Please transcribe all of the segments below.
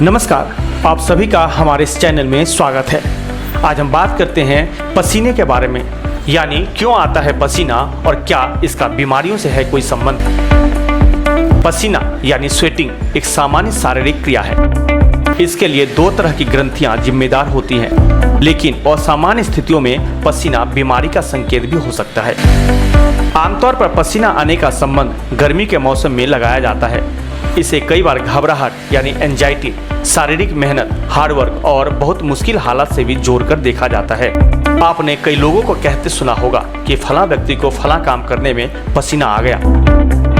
नमस्कार, आप सभी का हमारे इस चैनल में स्वागत है। आज हम बात करते हैं पसीने के बारे में, यानी क्यों आता है पसीना और क्या इसका बीमारियों से है कोई संबंध। पसीना यानी स्वेटिंग एक सामान्य शारीरिक क्रिया है। इसके लिए दो तरह की ग्रंथियां जिम्मेदार होती हैं, लेकिन असामान्य स्थितियों में पसीना बीमारी का संकेत भी हो सकता है। आमतौर पर पसीना आने का संबंध गर्मी के मौसम में लगाया जाता है। इसे कई बार घबराहट यानी एंजाइटी, शारीरिक मेहनत, हार्डवर्क और बहुत मुश्किल हालात से भी जोड़कर देखा जाता है। आपने कई लोगों को कहते सुना होगा कि फला व्यक्ति को फला काम करने में पसीना आ गया।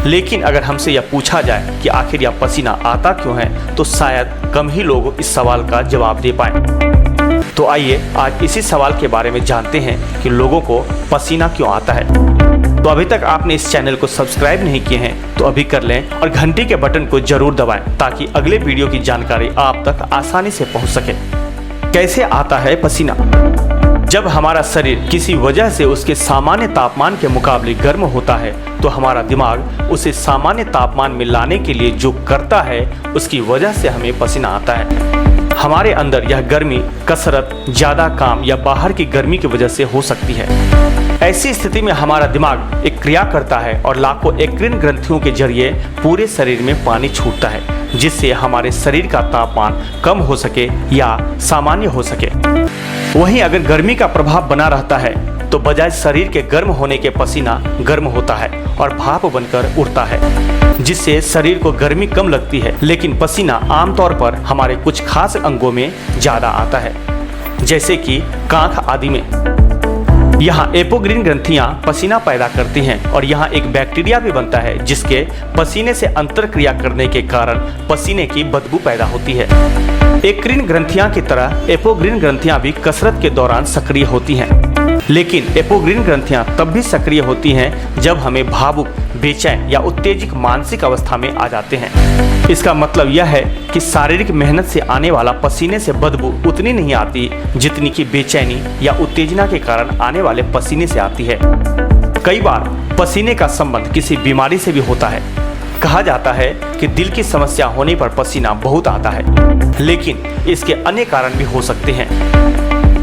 लेकिन अगर हमसे यह पूछा जाए कि आखिर यह पसीना आता क्यों है, तो शायद कम ही लोग इस सवाल का जवाब दे पाएं। तो आइए आज इसी सवाल के बारे में जानते हैं कि लोगों को पसीना क्यों आता है। तो अभी तक आपने इस चैनल को सब्सक्राइब नहीं किए हैं तो अभी कर लें और घंटी के बटन को जरूर दबाएं, ताकि अगले वीडियो की जानकारी आप तक आसानी से पहुंच सके। कैसे आता है पसीना? जब हमारा शरीर किसी वजह से उसके सामान्य तापमान के मुकाबले गर्म होता है, तो हमारा दिमाग उसे सामान्य तापमान में लाने के लिए जो करता है, उसकी वजह से हमें पसीना आता है। हमारे अंदर यह गर्मी कसरत, ज्यादा काम या बाहर की गर्मी की वजह से हो सकती है। ऐसी स्थिति में हमारा दिमाग एक क्रिया करता है और लाखों एक्रिन ग्रंथियों के जरिए पूरे शरीर में पानी छूटता है, जिससे हमारे शरीर का तापमान कम हो सके या सामान्य हो सके। वहीं अगर गर्मी का प्रभाव बना रहता है, तो बजाय शरीर के गर्म होने के पसीना गर्म होता है और भाप बनकर उड़ता है, जिससे शरीर को गर्मी कम लगती है। लेकिन पसीना आमतौर पर हमारे कुछ खास अंगों में ज्यादा आता है, जैसे कि कांख आदि में। यहाँ एपोग्रीन ग्रंथियां पसीना पैदा करती हैं और यहाँ एक बैक्टीरिया भी बनता है, जिसके पसीने से अंतरक्रिया करने के कारण पसीने की बदबू पैदा होती है। एक्रिन ग्रंथियां की तरह एपोग्रीन ग्रंथियां भी कसरत के दौरान सक्रिय होती हैं, लेकिन एपोग्रीन ग्रंथियां तब भी सक्रिय होती हैं जब हमें भावुक, बेचैन या उत्तेजित मानसिक अवस्था में आ जाते हैं। इसका मतलब यह है कि शारीरिक मेहनत से आने वाला पसीने से बदबू उतनी नहीं आती जितनी कि बेचैनी या उत्तेजना के कारण आने वाले पसीने से आती है। कई बार पसीने का संबंध किसी बीमारी से भी होता है। कहा जाता है कि दिल की समस्या होने पर पसीना बहुत आता है, लेकिन इसके अन्य कारण भी हो सकते हैं।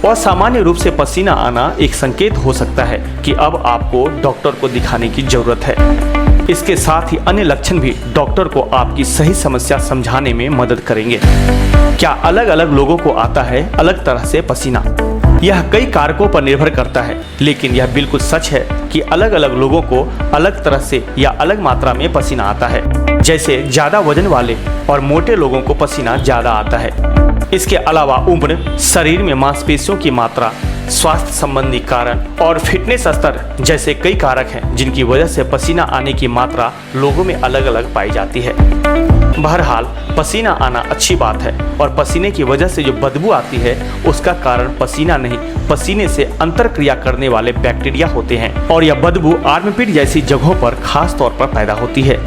और सामान्य रूप से पसीना आना एक संकेत हो सकता है कि अब आपको डॉक्टर को दिखाने की जरूरत है। इसके साथ ही अन्य लक्षण भी डॉक्टर को आपकी सही समस्या समझाने में मदद करेंगे। क्या अलग अलग लोगों को आता है अलग तरह से पसीना? यह कई कारकों पर निर्भर करता है, लेकिन यह बिल्कुल सच है कि अलग अलग लोगों को अलग तरह से या अलग मात्रा में पसीना आता है। जैसे ज्यादा वजन वाले और मोटे लोगों को पसीना ज्यादा आता है। इसके अलावा उम्र, शरीर में मांसपेशियों की मात्रा, स्वास्थ्य संबंधी कारण और फिटनेस स्तर जैसे कई कारक हैं, जिनकी वजह से पसीना आने की मात्रा लोगों में अलग अलग पाई जाती है। बहरहाल पसीना आना अच्छी बात है, और पसीने की वजह से जो बदबू आती है उसका कारण पसीना नहीं, पसीने से अंतरक्रिया करने वाले बैक्टीरिया होते हैं, और यह बदबू आर्मपिट जैसी जगहों पर खास तौर पर पैदा होती है।